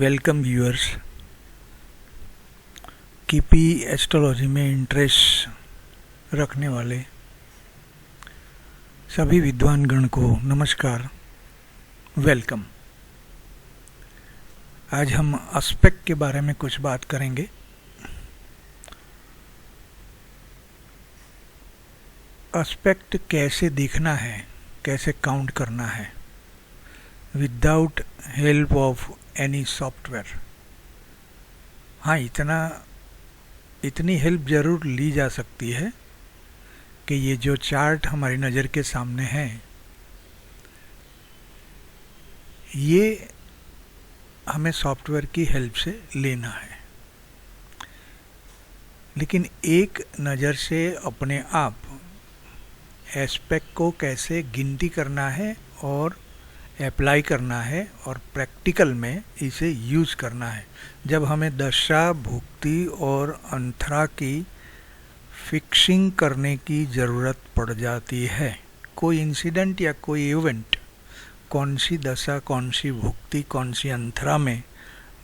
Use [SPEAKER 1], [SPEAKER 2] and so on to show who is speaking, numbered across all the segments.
[SPEAKER 1] Welcome viewers. KP astrology में interest रखने वाले सभी विद्वान गण को नमस्कार, वेलकम। आज हम एस्पेक्ट के बारे में कुछ बात करेंगे। एस्पेक्ट कैसे दिखना है, कैसे काउंट करना है without help of any software. हाँ, इतनी हेल्प ज़रूर ली जा सकती है कि ये जो चार्ट हमारी नज़र के सामने है, ये हमें सॉफ्टवेयर की हेल्प से लेना है, लेकिन एक नज़र से अपने आप एस्पेक्ट को कैसे गिनती करना है और अप्लाई करना है और प्रैक्टिकल में इसे यूज़ करना है। जब हमें दशा, भुक्ति और अंतरा की फिक्सिंग करने की ज़रूरत पड़ जाती है, कोई इंसिडेंट या कोई इवेंट कौन सी दशा, कौन सी भुक्ति, कौन सी अंतरा में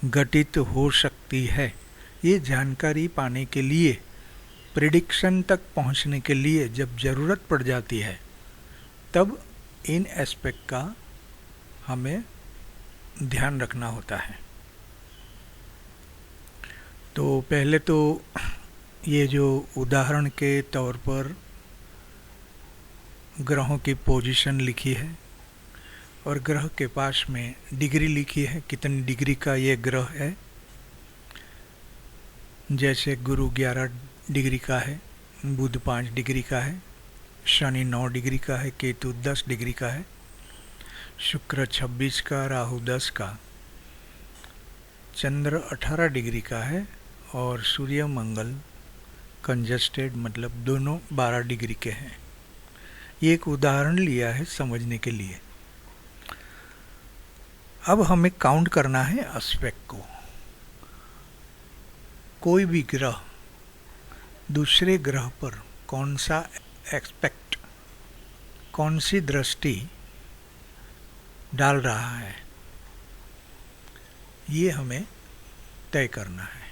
[SPEAKER 1] घटित हो सकती है, ये जानकारी पाने के लिए, प्रिडिक्शन तक पहुंचने के लिए जब ज़रूरत पड़ जाती है, तब इन एस्पेक्ट का हमें ध्यान रखना होता है। तो पहले तो ये जो उदाहरण के तौर पर ग्रहों की पोजीशन लिखी है और ग्रह के पास में डिग्री लिखी है, कितनी डिग्री का ये ग्रह है। जैसे गुरु 11 डिग्री का है, बुध 5 डिग्री का है, शनि 9 डिग्री का है, केतु 10 डिग्री का है, शुक्र 26 का, राहु 10 का, चंद्र 18 डिग्री का है और सूर्य मंगल कंजस्टेड, मतलब दोनों 12 डिग्री के हैं। ये एक उदाहरण लिया है समझने के लिए। अब हमें काउंट करना है एस्पेक्ट को। कोई भी ग्रह दूसरे ग्रह पर कौन सा एस्पेक्ट, कौन सी दृष्टि डाल रहा है, ये हमें तय करना है।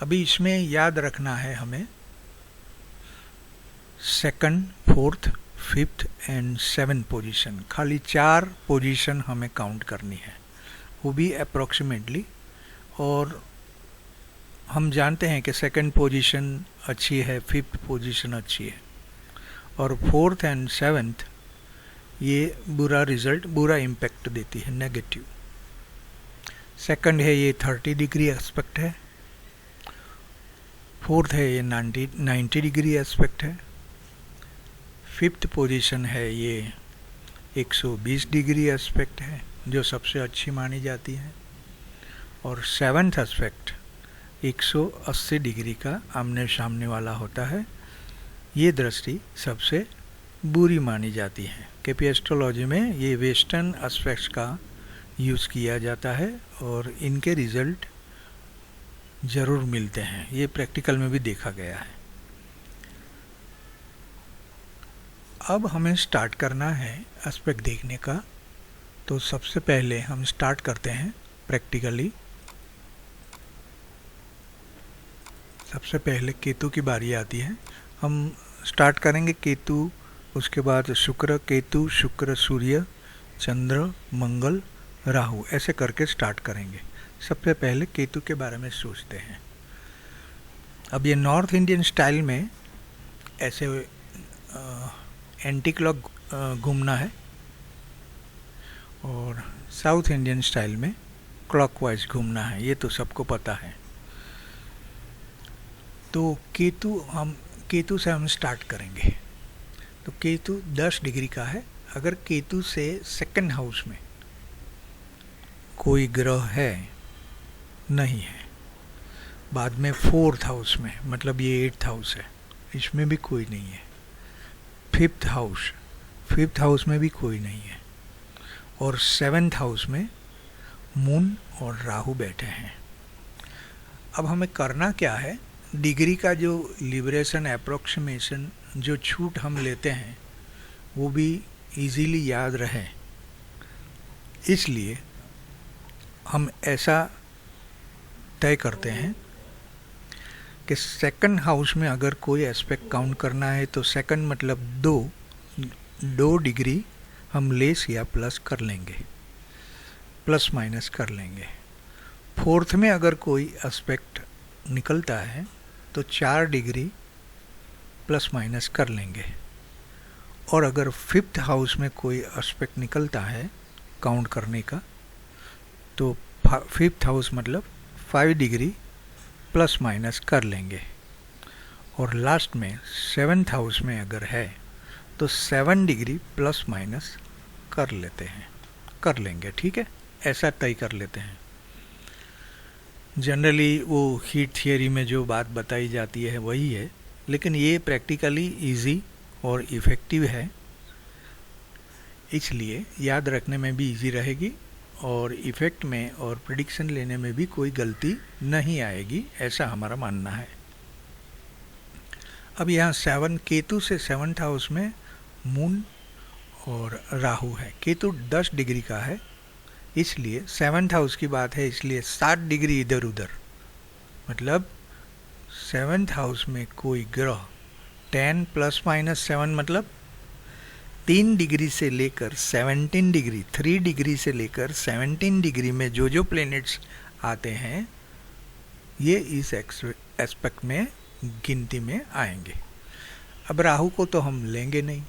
[SPEAKER 1] अभी इसमें याद रखना है हमें second, fourth, fifth and 7 position, खाली 4 पोजीशन हमें काउंट करनी है, वो भी अप्रोक्सीमेटली। और हम जानते हैं कि सेकंड पोजीशन अच्छी है, फिफ्थ पोजीशन अच्छी है, और फोर्थ एंड 7th ये बुरा रिजल्ट, बुरा इम्पैक्ट देती है, नेगेटिव। सेकंड है ये 30 डिग्री एस्पेक्ट है, फोर्थ है ये 90 डिग्री एस्पेक्ट है, फिफ्थ पोजीशन है ये 120 डिग्री एस्पेक्ट है जो सबसे अच्छी मानी जाती है, और 7th एस्पेक्ट 180 डिग्री का आमने सामने वाला होता है। ये दृष्टि सबसे बुरी मानी जाती है। केपी एस्ट्रोलॉजी में ये वेस्टर्न एस्पेक्ट्स का यूज़ किया जाता है और इनके रिजल्ट ज़रूर मिलते हैं, ये प्रैक्टिकल में भी देखा गया है। अब हमें स्टार्ट करना है एस्पेक्ट देखने का। तो सबसे पहले हम स्टार्ट करते हैं प्रैक्टिकली। सबसे पहले केतु की बारी आती है। हम स्टार्ट करेंगे केतु, उसके बाद शुक्र, केतु, शुक्र, सूर्य, चंद्र, मंगल, राहु, ऐसे करके स्टार्ट करेंगे। सबसे पहले केतु के बारे में सोचते हैं। अब ये नॉर्थ इंडियन स्टाइल में ऐसे एंटी क्लॉक घूमना है और साउथ इंडियन स्टाइल में क्लॉकवाइज घूमना है, ये तो सबको पता है। तो केतु से हम स्टार्ट करेंगे। तो केतु 10 डिग्री का है। अगर केतु से सेकंड हाउस में कोई ग्रह है, नहीं है, बाद में 4th हाउस में, मतलब ये 8th हाउस है, इसमें भी कोई नहीं है, 5th हाउस में भी कोई नहीं है, और 7th हाउस में मून और राहु बैठे हैं। अब हमें करना क्या है, डिग्री का जो लिबरेशन, अप्रोक्सीमेशन, जो छूट हम लेते हैं वो भी इजीली याद रहे, इसलिए हम ऐसा तय करते हैं कि सेकंड हाउस में अगर कोई एस्पेक्ट काउंट करना है तो सेकंड मतलब 2 डिग्री हम लेस या प्लस कर लेंगे, प्लस माइनस कर लेंगे। फोर्थ में अगर कोई एस्पेक्ट निकलता है तो 4 डिग्री प्लस माइनस कर लेंगे। और अगर फिफ्थ हाउस में कोई एस्पेक्ट निकलता है काउंट करने का तो फिफ्थ हाउस मतलब 5 डिग्री प्लस माइनस कर लेंगे। और लास्ट में सेवन्थ हाउस में अगर है तो 7 डिग्री प्लस माइनस कर लेंगे। ठीक है, ऐसा तय कर लेते हैं। जनरली वो हीट थियरी में जो बात बताई जाती है वही है, लेकिन ये प्रैक्टिकली इजी और इफ़ेक्टिव है, इसलिए याद रखने में भी इजी रहेगी और इफ़ेक्ट में और प्रेडिक्शन लेने में भी कोई गलती नहीं आएगी, ऐसा हमारा मानना है। अब यहाँ 7 केतु से 7th हाउस में मून और राहु है। केतु 10 डिग्री का है, इसलिए 7th हाउस की बात है, इसलिए 7 डिग्री इधर उधर, मतलब 7th हाउस में कोई ग्रह 10 प्लस माइनस 7 मतलब 3 डिग्री से लेकर 17 डिग्री, 3 डिग्री से लेकर 17 डिग्री में जो प्लैनेट्स आते हैं ये इस एस्पेक्ट में गिनती में आएंगे। अब राहु को तो हम लेंगे नहीं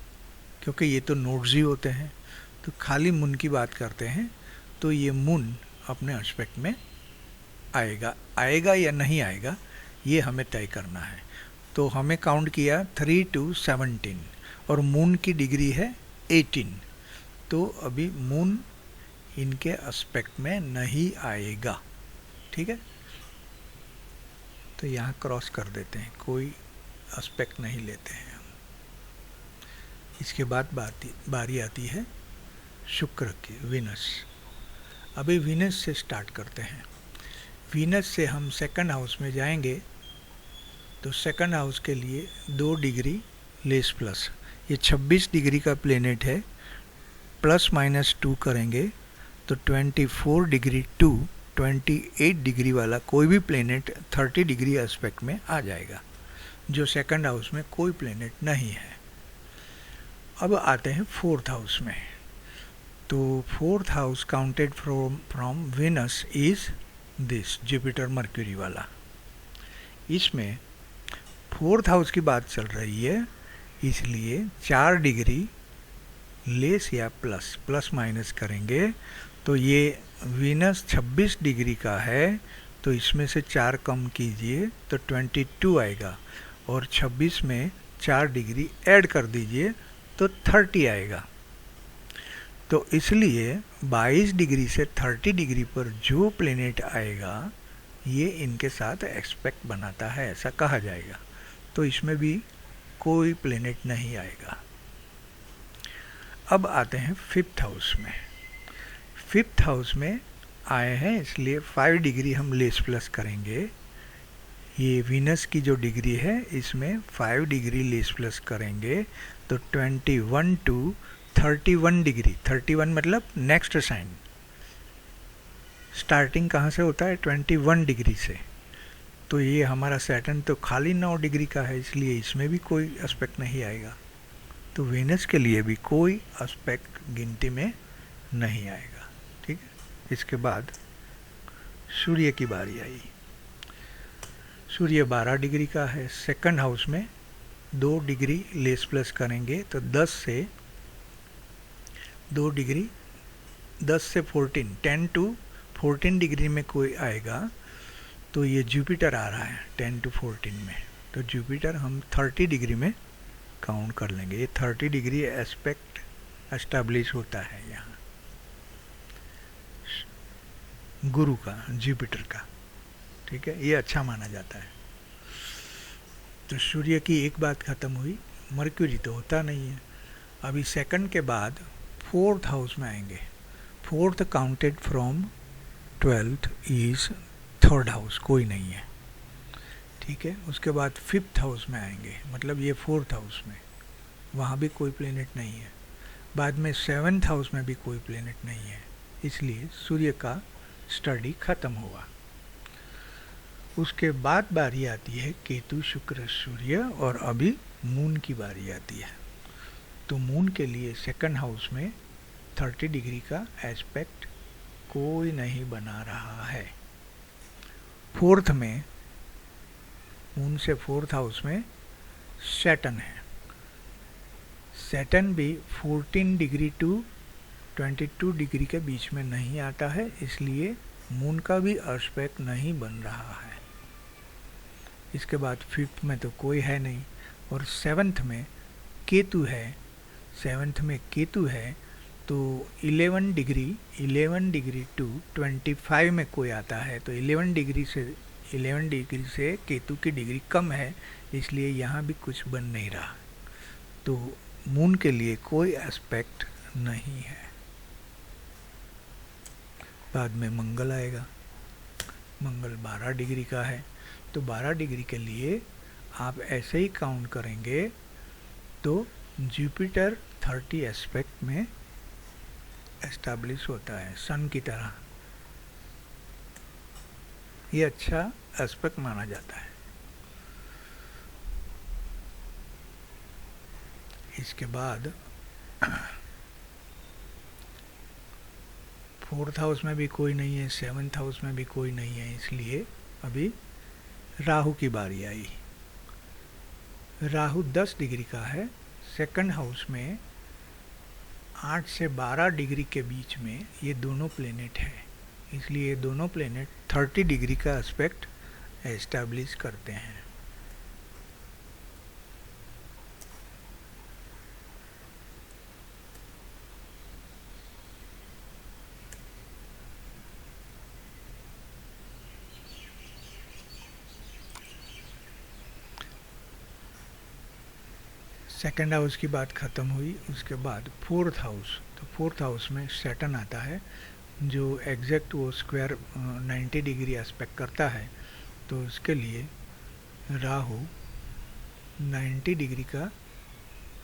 [SPEAKER 1] क्योंकि ये तो नोड्स ही होते हैं, तो खाली मून की बात करते हैं। तो ये मून अपने एस्पेक्ट में आएगा या नहीं आएगा ये हमें तय करना है। तो हमें काउंट किया 3 to 17 और मून की डिग्री है 18, तो अभी मून इनके एस्पेक्ट में नहीं आएगा। ठीक है, तो यहाँ क्रॉस कर देते हैं, कोई एस्पेक्ट नहीं लेते हैं हम। इसके बाद बारी आती है शुक्र की, वीनस। अभी वीनस से स्टार्ट करते हैं। वीनस से हम सेकंड हाउस में जाएंगे तो सेकंड हाउस के लिए 2 डिग्री लेस प्लस, ये 26 डिग्री का प्लेनेट है, प्लस माइनस 2 करेंगे तो 24 डिग्री टू 28 डिग्री वाला कोई भी प्लेनेट 30 डिग्री एस्पेक्ट में आ जाएगा, जो सेकंड हाउस में कोई प्लेनेट नहीं है। अब आते हैं फोर्थ हाउस में। तो fourth house counted from Venus is this, Jupiter mercury वाला। इसमें फोर्थ हाउस की बात चल रही है, इसलिए 4 डिग्री लेस या प्लस माइनस करेंगे तो ये वीनस 26 डिग्री का है, तो इसमें से 4 कम कीजिए तो 22 आएगा, और 26 में 4 डिग्री ऐड कर दीजिए तो 30 आएगा। तो इसलिए 22 डिग्री से 30 डिग्री पर जो प्लेनेट आएगा ये इनके साथ एस्पेक्ट बनाता है, ऐसा कहा जाएगा। तो इसमें भी कोई प्लेनेट नहीं आएगा। अब आते हैं फिफ्थ हाउस में। फिफ्थ हाउस में आए हैं इसलिए 5 डिग्री हम लेस प्लस करेंगे। ये वीनस की जो डिग्री है इसमें 5 डिग्री लेस प्लस करेंगे तो 21 to 31 डिग्री। 31 मतलब नेक्स्ट साइन, स्टार्टिंग कहाँ से होता है 21 डिग्री से। तो ये हमारा सैटर्न तो खाली 9 डिग्री का है, इसलिए इसमें भी कोई एस्पेक्ट नहीं आएगा। तो वीनस के लिए भी कोई एस्पेक्ट गिनती में नहीं आएगा। ठीक है, इसके बाद सूर्य की बारी आई। सूर्य 12 डिग्री का है, सेकंड हाउस में 2 डिग्री लेस प्लस करेंगे तो 10 से 2 डिग्री 10 से 14, 10 to 14 डिग्री में कोई आएगा तो ये जुपिटर आ रहा है 10 to 14 में, तो जुपिटर हम 30 डिग्री में काउंट कर लेंगे। ये 30 डिग्री एस्पेक्ट एस्टैब्लिश होता है यहाँ गुरु का, जुपिटर का। ठीक है, ये अच्छा माना जाता है। तो सूर्य की एक बात खत्म हुई, मर्क्यूरी तो होता नहीं है। अभी सेकंड के बाद फोर्थ हाउस में आएंगे। Fourth counted from 12th is third house, कोई नहीं है। ठीक है, उसके बाद फिफ्थ हाउस में आएंगे, मतलब ये फोर्थ हाउस में, वहाँ भी कोई प्लेनेट नहीं है। बाद में 7th हाउस में भी कोई प्लेनेट नहीं है, इसलिए सूर्य का स्टडी खत्म हुआ। उसके बाद बारी आती है केतु शुक्र सूर्य, और अभी मून की बारी आती है। तो मून के लिए सेकंड हाउस में 30 डिग्री का एस्पेक्ट कोई नहीं बना रहा है। फोर्थ में, मून से फोर्थ हाउस में सैटर्न है। सैटर्न भी 14 डिग्री टू 22 डिग्री के बीच में नहीं आता है, इसलिए मून का भी एस्पेक्ट नहीं बन रहा है। इसके बाद फिफ्थ में तो कोई है नहीं, और सेवन्थ में केतु है। सेवन्थ में केतु है तो 11 डिग्री टू 25 में कोई आता है, तो 11 डिग्री से केतु की डिग्री कम है, इसलिए यहाँ भी कुछ बन नहीं रहा। तो मून के लिए कोई एस्पेक्ट नहीं है। बाद में मंगल आएगा। मंगल 12 डिग्री का है, तो 12 डिग्री के लिए आप ऐसे ही काउंट करेंगे तो जुपिटर 30 एस्पेक्ट में एस्टैब्लिश होता है, सन की तरह। ये अच्छा एस्पेक्ट माना जाता है। इसके बाद फोर्थ हाउस में भी कोई नहीं है, सेवन्थ हाउस में भी कोई नहीं है, इसलिए अभी राहु की बारी आई। राहु 10 डिग्री का है। सेकंड हाउस में 8 से 12 डिग्री के बीच में ये दोनों प्लेनेट है, इसलिए ये दोनों प्लेनेट 30 डिग्री का एस्पेक्ट एस्टैब्लिश करते हैं। सेकंड हाउस की बात ख़त्म हुई। उसके बाद फोर्थ हाउस, तो फोर्थ हाउस में सैटर्न आता है, जो एग्जैक्ट वो स्क्वायर 90 डिग्री एस्पेक्ट करता है। तो उसके लिए राहु 90 डिग्री का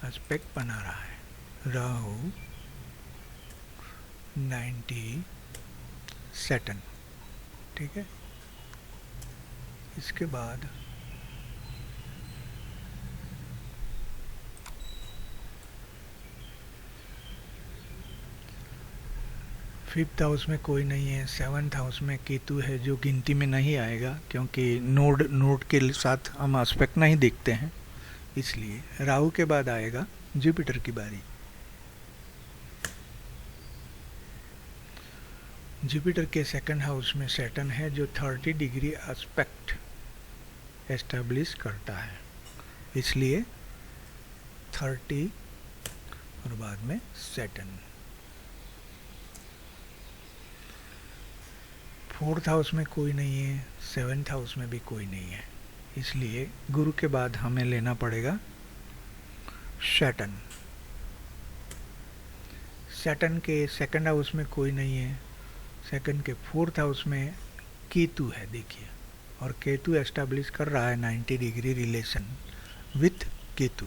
[SPEAKER 1] एस्पेक्ट बना रहा है। राहु 90 सैटर्न, ठीक है। इसके बाद फिफ्थ हाउस में कोई नहीं है। सेवन्थ हाउस में केतु है, जो गिनती में नहीं आएगा क्योंकि नोड के साथ हम एस्पेक्ट नहीं देखते हैं, इसलिए राहु के बाद आएगा जुपिटर की बारी। जुपिटर के सेकंड हाउस में सैटर्न है, जो 30 डिग्री एस्पेक्ट एस्टैब्लिश करता है, इसलिए 30 और बाद में सैटर्न। फोर्थ हाउस में कोई नहीं है, सेवन्थ हाउस में भी कोई नहीं है, इसलिए गुरु के बाद हमें लेना पड़ेगा सैटर्न। सैटर्न के सेकंड हाउस में कोई नहीं है। सेकंड के फोर्थ हाउस में केतु है, देखिए, और केतु एस्टैब्लिश कर रहा है 90 degree relation with Ketu.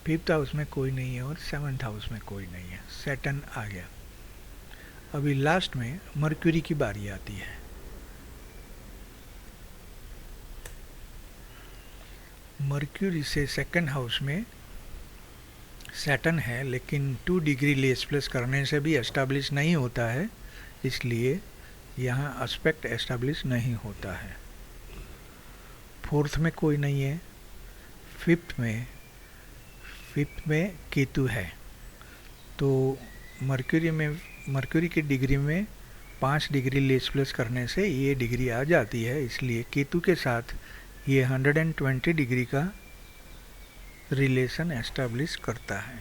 [SPEAKER 1] Fifth house में कोई नहीं है और सेवन्थ हाउस में कोई नहीं है, सैटर्न आ गया। अभी लास्ट में मर्क्यूरी की बारी आती है। मर्क्यूरी से सेकंड हाउस में सैटर्न है, लेकिन 2 डिग्री लेस प्लस करने से भी एस्टैब्लिश नहीं होता है, इसलिए यहाँ एस्पेक्ट एस्टैब्लिश नहीं होता है। फोर्थ में कोई नहीं है। फिफ्थ में केतु है, तो मर्क्यूरी की डिग्री में 5 डिग्री लेस प्लस करने से ये डिग्री आ जाती है, इसलिए केतु के साथ ये 120 डिग्री का रिलेशन एस्टैब्लिश करता है।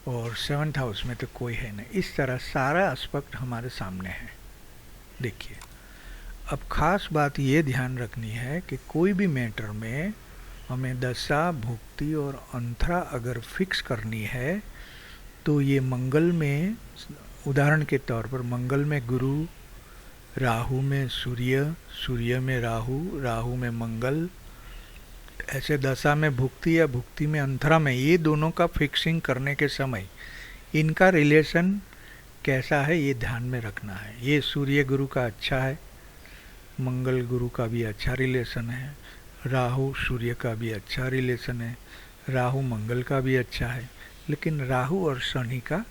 [SPEAKER 1] और सेवन्थ हाउस में तो कोई है नहीं। इस तरह सारा एस्पेक्ट हमारे सामने है, देखिए। अब खास बात ये ध्यान रखनी है कि कोई भी मैटर में हमें दशा, भुक्ति और अंतरा अगर फिक्स करनी है, तो ये मंगल में, उदाहरण के तौर पर मंगल में गुरु, राहु में सूर्य, सूर्य में राहु, राहु में मंगल ऐसे दशा में भुक्ति या भुक्ति में अंतरा में, ये दोनों का फिक्सिंग करने के समय इनका रिलेशन कैसा है ये ध्यान में रखना है। ये सूर्य गुरु का अच्छा है, मंगल गुरु का भी अच्छा रिलेशन है, राहु सूर्य का भी अच्छा रिलेशन है, राहु मंगल का भी अच्छा है, लेकिन राहु और शनि का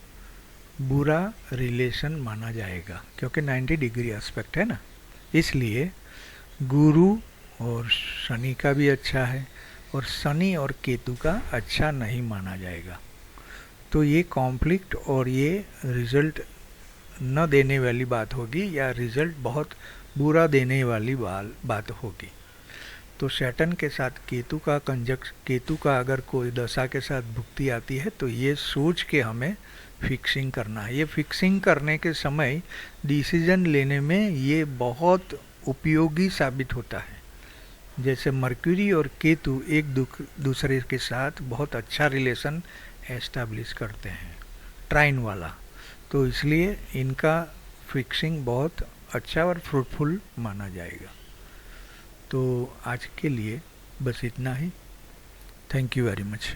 [SPEAKER 1] बुरा रिलेशन माना जाएगा क्योंकि 90 डिग्री एस्पेक्ट है ना। इसलिए गुरु और शनि का भी अच्छा है और शनि और केतु का अच्छा नहीं माना जाएगा। तो ये कॉन्फ्लिक्ट और ये रिजल्ट न देने वाली बात होगी या रिजल्ट बहुत बुरा देने वाली बात होगी। तो सैटर्न के साथ केतु का अगर कोई दशा के साथ भुक्ति आती है तो ये सोच के हमें फिक्सिंग करना है। ये फिक्सिंग करने के समय डिसीजन लेने में ये बहुत उपयोगी साबित होता है। जैसे मर्क्यूरी और केतु एक दूसरे के साथ बहुत अच्छा रिलेशन एस्टैब्लिश करते हैं, ट्राइन वाला, तो इसलिए इनका फिक्सिंग बहुत अच्छा और फ्रूटफुल माना जाएगा। तो आज के लिए बस इतना ही। Thank you very much.